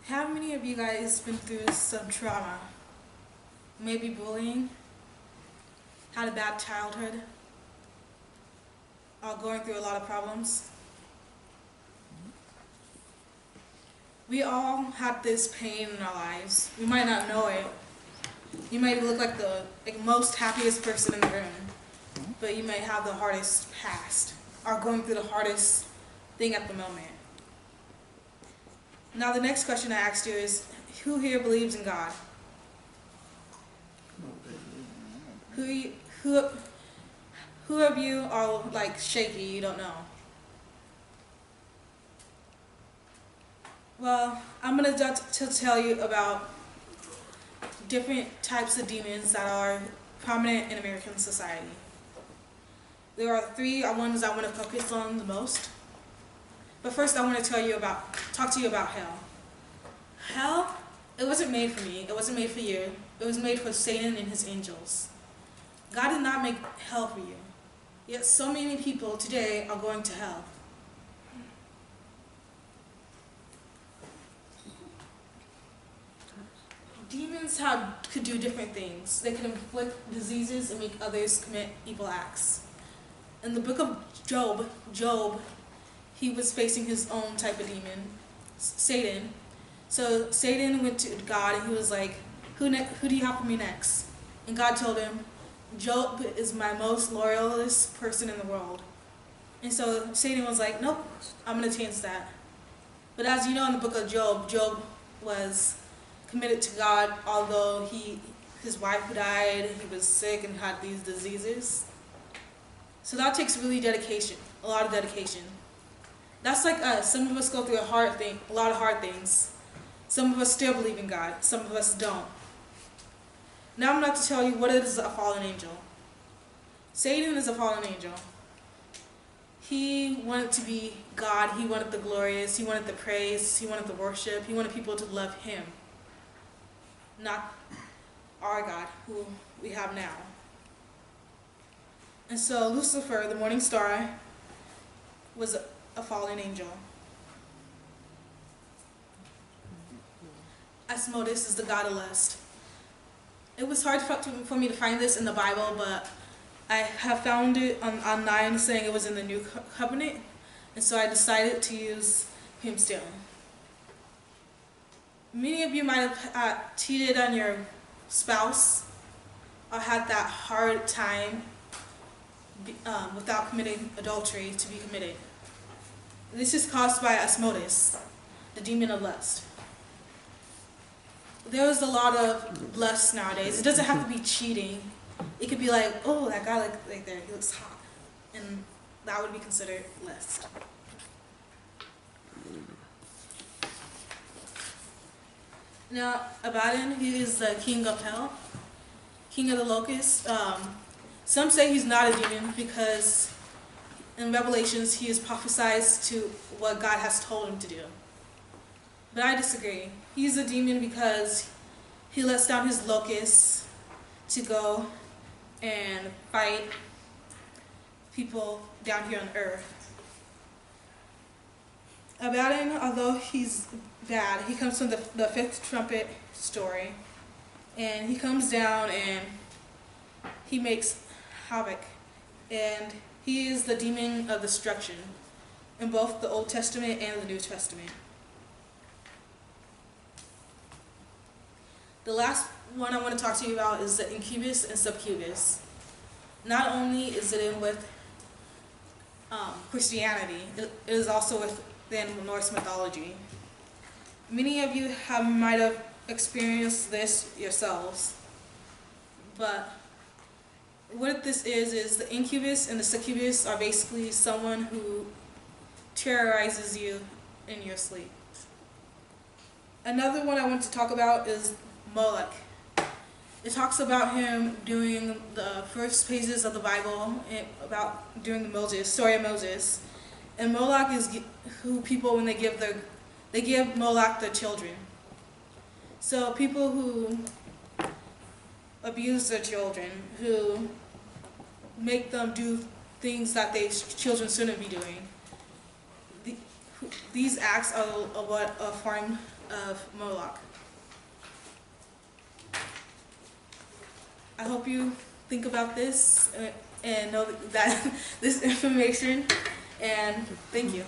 How many of you guys been through some trauma? Maybe bullying, had a bad childhood, or going through a lot of problems? We all have this pain in our lives. We might not know it. You might look like the most happiest person in the room, but you may have the hardest past, or going through the hardest thing at the moment. Now the next question I asked you is, who here believes in God? Who of you are like shaky, you don't know? Well, I'm going to tell you about different types of demons that are prominent in American society. There are three ones I want to focus on the most. But first I want to talk to you about hell. Hell, it wasn't made for me, it wasn't made for you, it was made for Satan and his angels. God did not make hell for you. Yet so many people today are going to hell. Demons could do different things. They could inflict diseases and make others commit evil acts. In the book of Job, he was facing his own type of demon, Satan. So Satan went to God and he was like, who do you have for me next? And God told him, Job is my most loyalist person in the world. And so Satan was like, nope, I'm going to change that. But as you know in the book of Job, Job was committed to God, although his wife died, he was sick and had these diseases. So that takes really dedication, a lot of dedication. That's like us. Some of us go through a lot of hard things. Some of us still believe in God. Some of us don't. Now I'm about to tell you what is a fallen angel. Satan is a fallen angel. He wanted to be God. He wanted the glorious. He wanted the praise. He wanted the worship. He wanted people to love him. Not our God, who we have now. And so Lucifer, the morning star, was a fallen angel. Asmodeus is the god of lust. It was hard for me to find this in the Bible, but I have found it online saying it was in the New Covenant, and so I decided to use him still. Many of you might have cheated on your spouse or had that hard time without committing adultery to be committed. This is caused by Asmodeus, the demon of lust. There's a lot of lust nowadays. It doesn't have to be cheating. It could be like, oh, that guy like there, he looks hot. And that would be considered lust. Now, Abaddon, he is the king of hell, king of the locusts. Some say he's not a demon because in Revelations he is prophesied to what God has told him to do. But I disagree. He's a demon because he lets down his locusts to go and fight people down here on earth. Abaddon, although he's bad, he comes from the fifth trumpet story. And he comes down and he makes havoc. And he is the demon of destruction in both the Old Testament and the New Testament. The last one I want to talk to you about is the incubus and succubus. Not only is it in with Christianity, it is also within Norse mythology. Many of you might have experienced this yourselves, but what this is the incubus and the succubus are basically someone who terrorizes you in your sleep. Another one I want to talk about is Moloch. It talks about him doing the first pages of the Bible, during the story of Moses. And Moloch is who people, when they give Moloch their children. So people who abuse their children, who make them do things that children shouldn't be doing, these acts are what a form of Moloch. I hope you think about this and know that this information, and thank you.